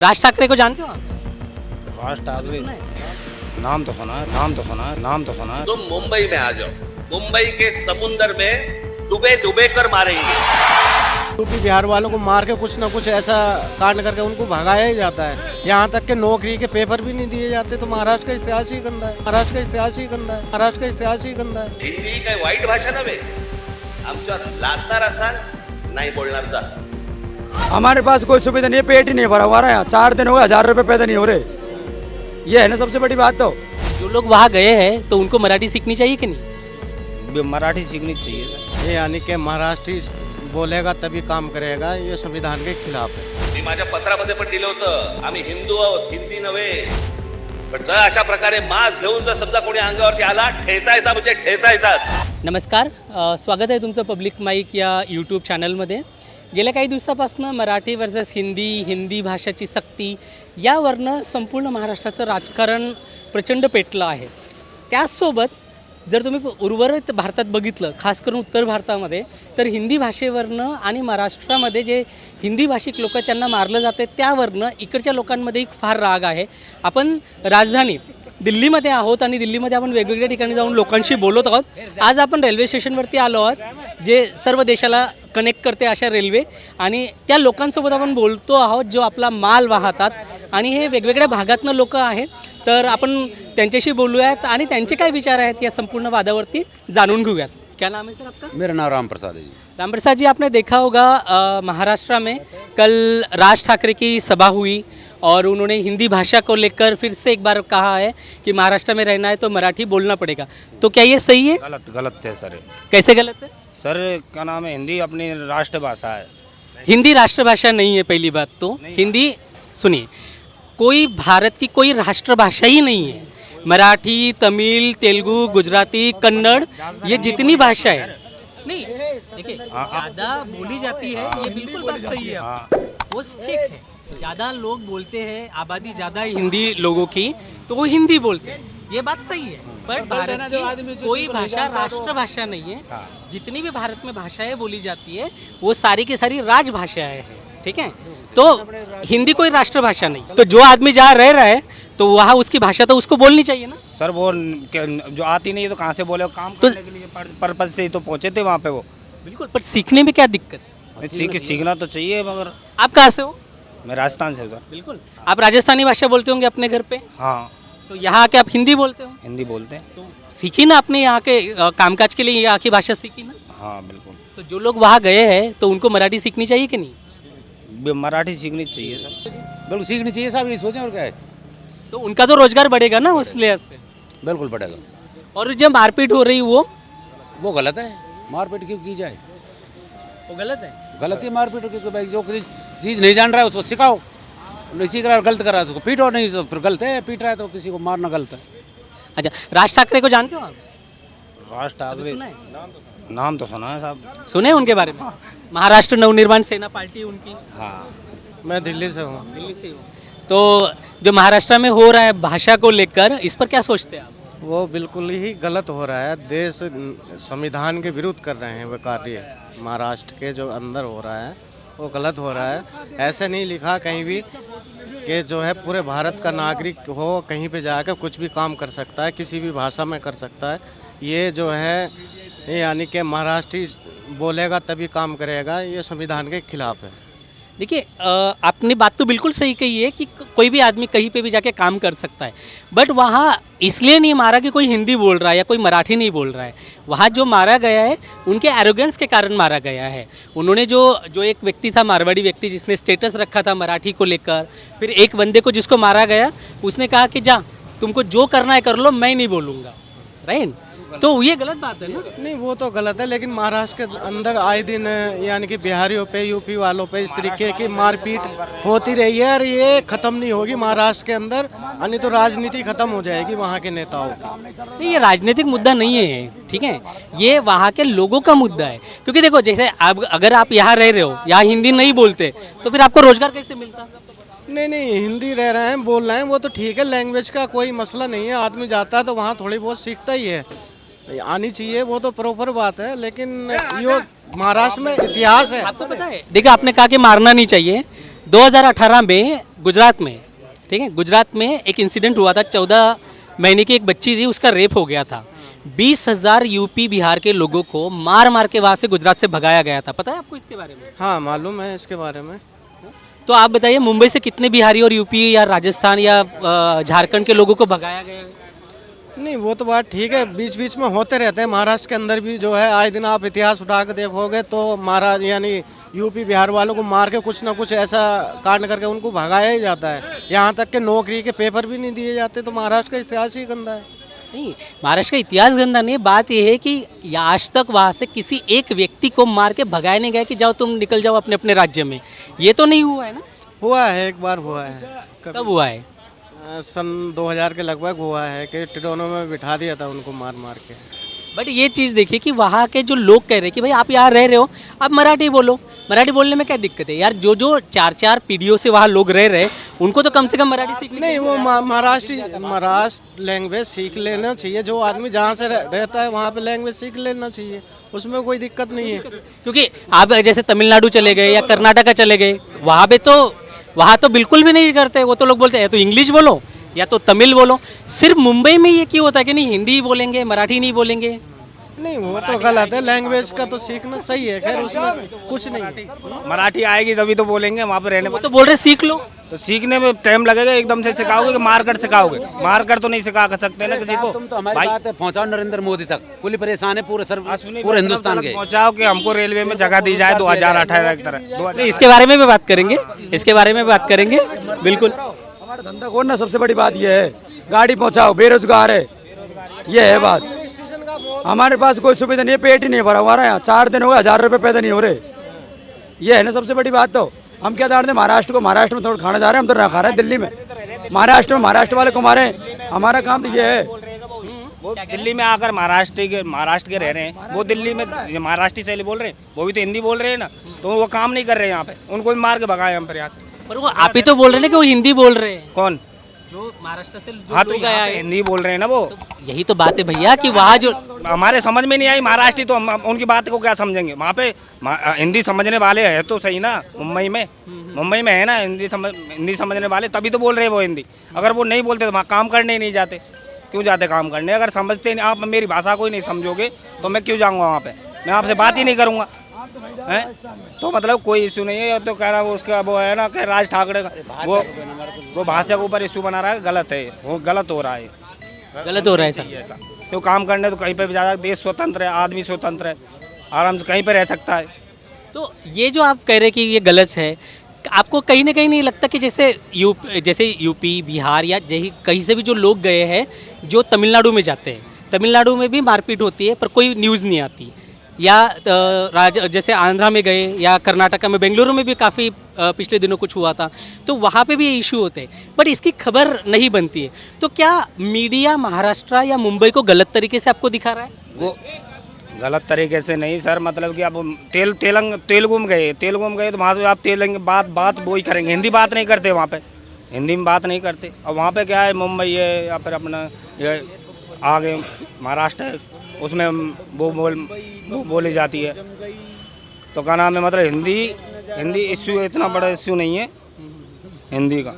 राज ठाकरे को जानते हो आप? राज ठाकरे नाम तो सुना है, नाम तो सुना है, नाम तो सुना है। तुम मुंबई में आ जाओ, मुंबई के समुंदर में डूबे डूबे कर मारेंगे। यूपी बिहार वालों को मार के कुछ ना कुछ ऐसा कांड करके उनको भगाया ही जाता है। यहाँ तक के नौकरी के पेपर भी नहीं दिए जाते। तो महाराष्ट्र का इतिहास ही गंदा है, महाराष्ट्र का इतिहास ही गंदा है, महाराष्ट्र का इतिहास ही गंदा है। हिंदी ही काय वाईट भाषा नव्हे, आमच्यावर लादणार असाल नाही बोलणार जा। हमारे पास कोई सुविधा नहीं है, पेट ही नहीं भरा हुआ रहा है। 4 दिन हो गए, 1000 रुपए पैदा नहीं हो रहे। ये है ना सबसे बड़ी बात। तो जो लोग वहाँ गए हैं तो उनको मराठी सीखनी चाहिए कि नहीं? मराठी सीखनी चाहिए सर। ये यानी कि महाराष्ट्री बोलेगा तभी काम करेगा, ये संविधान के खिलाफ है। मी माझ्या पत्रामध्ये पण दिलं होतं, आम्ही हिंदू आहोत, हिंदी नव्हे। पण जर अशा प्रकारे मास्क घेऊन जर समजा कोणी अंगावरती आला, ठेचायचा म्हणजे ठेचायचाच। नमस्कार, स्वागत आहे तुमचं पब्लिक माईक या यूट्यूब चॅनलमध्ये। गेल्या काही दिवसापासून मराठी वर्सेस हिंदी, हिंदी भाषेची सक्ती यावरनं संपूर्ण महाराष्ट्राचं राजकारण प्रचंड पेटलं आहे। त्याचसोबत जर तुम्ही उर्वरित भारतात बघितलं, खास करून उत्तर भारतामध्ये, तर हिंदी भाषेवरनं आणि महाराष्ट्रामध्ये जे हिंदी भाषिक लोक त्यांना मारलं जाते त्यावरनं इकडच्या लोकांमध्ये एक फार राग आहे। आपण राजधानी दिल्लीमध्ये आहोत आणि दिल्लीमध्ये आपण वेगवेगळ्या ठिकाणी जाऊन लोकांशी बोलत आहोत। आज आपण रेल्वे स्टेशनवरती आलो आहोत, जे सर्व देशाला कनेक्ट करते अशा रेल्वे, आणि त्या लोकांसोबत आपण बोलतो आहोत जो आपला माल वाहतात, आणि हे वेगवेगळ्या भागातनं लोक आहेत। तर आपण त्यांच्याशी बोलूयात आणि त्यांचे काय विचार आहेत या संपूर्ण वादावरती जाणून घेऊयात। क्या नाम है सर आपका? मेरा नाम राम प्रसाद है जी। राम प्रसाद जी, आपने देखा होगा महाराष्ट्र में कल राज ठाकरे की सभा हुई और उन्होंने हिंदी भाषा को लेकर फिर से एक बार कहा है कि महाराष्ट्र में रहना है तो मराठी बोलना पड़ेगा। तो क्या ये सही है? गलत है सर। कैसे गलत है? सर क्या नाम है, हिंदी अपनी राष्ट्रभाषा है। हिंदी राष्ट्रभाषा नहीं है। पहली बात तो हिंदी, सुनिए, कोई भारत की कोई राष्ट्रभाषा ही नहीं है। मराठी, तमिल, तेलुगु, गुजराती, कन्नड़, ये जितनी भाषा है, नहीं देखिए, ज़्यादा बोली जाती है, ये बिल्कुल बात सही है, वो ठीक है। ज़्यादा लोग बोलते हैं, आबादी ज़्यादा है हिंदी लोगों की, तो वो हिंदी बोलते हैं, ये बात सही है। पर भारत की कोई भाषा राष्ट्रभाषा नहीं है। जितनी भी भारत में भाषाएं बोली जाती है वो सारी की सारी राजभाषाएं हैं, ठीक है? तो हिंदी कोई राष्ट्रभाषा नहीं। तो जो आदमी जहाँ रह रहा है तो वहाँ उसकी भाषा तो उसको बोलनी चाहिए ना सर। वो जो आती नहीं है तो कहाँ से बोले, काम करने के लिए पर्पज से ही तो पहुँचे थे वहाँ पे वो। बिल्कुल, पर सीखने में क्या दिक्कत है? सीखना तो चाहिए, मगर आप कहाँ से हो? मैं राजस्थान से हूँ सर। बिल्कुल, आप राजस्थानी भाषा बोलते होंगे अपने घर पे, हाँ, तो यहाँ आके आप हिंदी बोलते हो, हिंदी बोलते हैं। तो सीखी ना अपने यहाँ के कामकाज के लिए यहाँ की भाषा सीखी ना। हाँ बिल्कुल। तो जो लोग वहाँ गए हैं तो उनको मराठी सीखनी चाहिए कि नहीं? मराठी सीखनी चाहिए सर। बिल्कुल सीखनी चाहिए साहब, ये सोचें और क्या है। तो उनका तो रोजगार बढ़ेगा ना उस लिहाज से। बिल्कुल बढ़ेगा। और जब मारपीट हो रही वो गलत है। मारपीट क्यों की जाए? वो गलत है। गलत है मारपीट की। भाई जो किसी चीज़ नहीं जान रहा है उसको सिखाओ, नहीं सीख रहा है गलत कर रहा है उसको पीटो, नहीं तो फिर गलत है। पीट रहा है तो किसी को मारना गलत है। अच्छा, राज ठाकरे को जानते हो आप? राज ठाकरे सुना है? नाम तो सुना है साहब। सुने हैं उनके बारे में? महाराष्ट्र नवनिर्माण सेना पार्टी उनकी। हाँ, मैं दिल्ली से हूँ। दिल्ली से हो। तो जो महाराष्ट्र में हो रहा है भाषा को लेकर, इस पर क्या सोचते हैं आप? वो बिल्कुल ही गलत हो रहा है। देश संविधान के विरुद्ध कर रहे हैं वो कार्य। महाराष्ट्र के जो अंदर हो रहा है वो गलत हो रहा है। ऐसे नहीं लिखा कहीं भी कि जो है पूरे भारत का नागरिक हो, कहीं पे जाकर कुछ भी काम कर सकता है, किसी भी भाषा में कर सकता है। ये जो है ये यानी कि महाराष्ट्री बोलेगा तभी काम करेगा, ये संविधान के खिलाफ है। देखिए, आपने बात तो बिल्कुल सही कही है कि कोई भी आदमी कहीं पे भी जाके काम कर सकता है, बट वहाँ इसलिए नहीं मारा कि कोई हिंदी बोल रहा है या कोई मराठी नहीं बोल रहा है। वहाँ जो मारा गया है उनके एरोगेंस के कारण मारा गया है। उन्होंने जो एक व्यक्ति था, मारवाड़ी व्यक्ति, जिसने स्टेटस रखा था मराठी को लेकर, फिर एक बंदे को जिसको मारा गया उसने कहा कि जा तुमको जो करना है कर लो, मैं नहीं बोलूँगा, राइट? तो ये गलत बात है ना? नहीं, वो तो गलत है, लेकिन महाराष्ट्र के अंदर आए दिन यानी कि बिहारियों पे, यूपी वालों पे इस तरीके की मारपीट होती रही है और ये खत्म नहीं होगी महाराष्ट्र के अंदर, नहीं तो राजनीति खत्म हो जाएगी वहाँ के नेताओं की। नहीं, ये राजनीतिक मुद्दा नहीं है, ठीक है? ये वहाँ के लोगों का मुद्दा है। क्योंकि देखो, जैसे अगर आप यहाँ रह रहे हो, यहाँ हिंदी नहीं बोलते, तो फिर आपको रोजगार कैसे मिलता? नहीं, हिंदी रह रहे हैं, बोल रहे हैं, वो तो ठीक है, लैंग्वेज का कोई मसला नहीं है। आदमी जाता है तो वहाँ थोड़ी बहुत सीखता ही है, आनी चाहिए, वो तो प्रॉपर बात है। लेकिन ये महाराष्ट्र में इतिहास है। आपको पता है, देखिए, आपने कहा कि मारना नहीं चाहिए। 2018 में गुजरात में, ठीक है, गुजरात में एक इंसिडेंट हुआ था। 14 महीने की एक बच्ची थी, उसका रेप हो गया था। 20,000 यूपी बिहार के लोगों को मार मार के वहाँ से गुजरात से भगाया गया था। पता है आपको इसके बारे में? हाँ मालूम है इसके बारे में। तो आप बताइए, मुंबई से कितने बिहारी और यूपी या राजस्थान या झारखंड के लोगों को भगाया गया है? नहीं वो तो बात ठीक है, बीच बीच में होते रहते हैं। महाराष्ट्र के अंदर भी जो है आए दिन आप इतिहास उठा के देखोगे तो महाराष्ट्र यानी यूपी बिहार वालों को मार के कुछ ना कुछ ऐसा कांड करके उनको भगाया ही जाता है। यहाँ तक कि नौकरी के पेपर भी नहीं दिए जाते। तो महाराष्ट्र का इतिहास ही गंदा है। नहीं, महाराष्ट्र का इतिहास गंदा नहीं, बात यह है कि आज तक वहाँ से किसी एक व्यक्ति को मार के भगाया नहीं गया कि जाओ तुम निकल जाओ अपने अपने राज्य में। ये तो नहीं हुआ है ना? हुआ है, एक बार हुआ है। कब हुआ है? सन 2000 के लगभग हुआ है कि टिडोनों में बिठा दिया था उनको मार मार के। बट ये चीज़ देखिए कि वहाँ के जो लोग कह रहे हैं कि भाई आप यहाँ रह रहे हो, आप मराठी बोलो। मराठी बोलने में क्या दिक्कत है यार? जो 4-4 पीढ़ियों से वहाँ लोग रह रहे हैं, उनको तो कम से कम मराठी सीखनी नहीं, वो महाराष्ट्र लैंग्वेज सीख लेना चाहिए। जो आदमी जहाँ से रहता है वहाँ पे लैंग्वेज सीख लेना चाहिए, उसमें कोई दिक्कत नहीं है। क्योंकि आप जैसे तमिलनाडु चले गए या कर्नाटका चले गए, वहाँ तो बिल्कुल भी नहीं करते। वो तो लोग बोलते हैं तो इंग्लिश बोलो या तो तमिल बोलो। सिर्फ मुंबई में ये क्यों होता है कि नहीं हिंदी ही बोलेंगे, मराठी नहीं बोलेंगे? नहीं वो तो गलत है। लैंग्वेज का तो सीखना सही है, खैर उसमें कुछ नहीं। मराठी आएगी तभी तो बोलेंगे वहाँ पे रहने वो तो बोल रहे सीख लो। तो सीखने में टाइम लगेगा। एकदम से सिखाओगे कि मार कर सिखाओगे? मार कर तो नहीं सिखा सकते ना किसी को। तुम तो हमारी बात है पहुंचाओ नरेंद्र मोदी तक। पूरी परेशान है पूरे पूरे पूरे हिंदुस्तान के। पहुँचाओ कि हमको रेलवे में जगह दी जाए 2018 की तरह। नहीं, इसके बारे में भी बात करेंगे, इसके बारे में बात करेंगे बिल्कुल। हमारा धंधा खोलना सबसे बड़ी बात यह है। गाड़ी पहुंचाओ, बेरोजगार है, ये है बात। हमारे पास कोई सुविधा नहीं है, पेट ही नहीं भरा हमारा। यहाँ 4 दिन हो गए 1000 रुपये पैदा नहीं हो रहे। ये है ना सबसे बड़ी बात। तो हम क्या चाहते हैं? महाराष्ट्र में थोड़ा खाना जा रहे हैं, हम तो ना खा रहे हैं दिल्ली में। महाराष्ट्र में महाराष्ट्र वाले को मारे। हमारा काम तो ये है। वो दिल्ली में आकर महाराष्ट्र के रह रहे हैं, वो दिल्ली में महाराष्ट्री शैली बोल रहे हैं, वो भी तो हिंदी बोल रहे हैं ना। तो वो काम नहीं कर रहे हैं यहाँ पे, उनको भी मार के भगाए हम फिर यहाँ से। पर वो आप ही तो बोल रहे हैं ना कि वो हिंदी बोल रहे हैं। कौन? जो महाराष्ट्र से हाँ तो यहाँ पे हिंदी बोल रहे हैं ना वो। यही तो बात है भैया कि वहाँ जो हमारे समझ में नहीं आई महाराष्ट्री, तो हम उनकी बात को क्या समझेंगे? वहाँ पे हिंदी समझने वाले हैं तो सही ना। मुंबई में है ना हिंदी समझने वाले, तभी तो बोल रहे हैं वो हिंदी। अगर वो नहीं बोलते तो वहाँ काम करने ही नहीं जाते। क्यों जाते काम करने? अगर समझते नहीं, आप मेरी भाषा को ही नहीं समझोगे तो मैं क्यों जाऊँगा वहाँ पे? मैं आपसे बात ही नहीं करूँगा है। तो मतलब कोई इशू नहीं है। तो कह रहा वो उसका वो है ना कि राज ठाकरे का वो भाषा के ऊपर इशू बना रहा है। गलत है, वो गलत हो रहा है, गलत हो रहा है सर। ऐसा तो काम करने तो कहीं पे भी ज़्यादा। देश स्वतंत्र है, आदमी स्वतंत्र है, आराम से कहीं पे रह सकता है। तो ये जो आप कह रहे हैं कि ये गलत है, आपको कहीं ना कहीं नहीं लगता कि जैसे यूपी बिहार या कहीं से भी जो लोग गए हैं, जो तमिलनाडु में जाते हैं, तमिलनाडु में भी मारपीट होती है पर कोई न्यूज़ नहीं आती, या जैसे आंध्रा में गए या कर्नाटका में, बेंगलुरु में भी काफ़ी पिछले दिनों कुछ हुआ था, तो वहाँ पे भी ये इशू होते हैं बट इसकी खबर नहीं बनती है। तो क्या मीडिया महाराष्ट्र या मुंबई को गलत तरीके से आपको दिखा रहा है? वो गलत तरीके से नहीं सर, मतलब कि आप तेलुगु में गए तो वहाँ से आप तेलंग बात वो ही करेंगे। हिंदी बात नहीं करते वहाँ पे, हिंदी में बात नहीं करते। और वहाँ पे क्या है, मुंबई है या फिर अपना ये आगे महाराष्ट्र है, उसमें वो बोली जाती है। तो क्या नाम है, मतलब हिंदी इश्यू इतना बड़ा इश्यू नहीं है हिंदी का।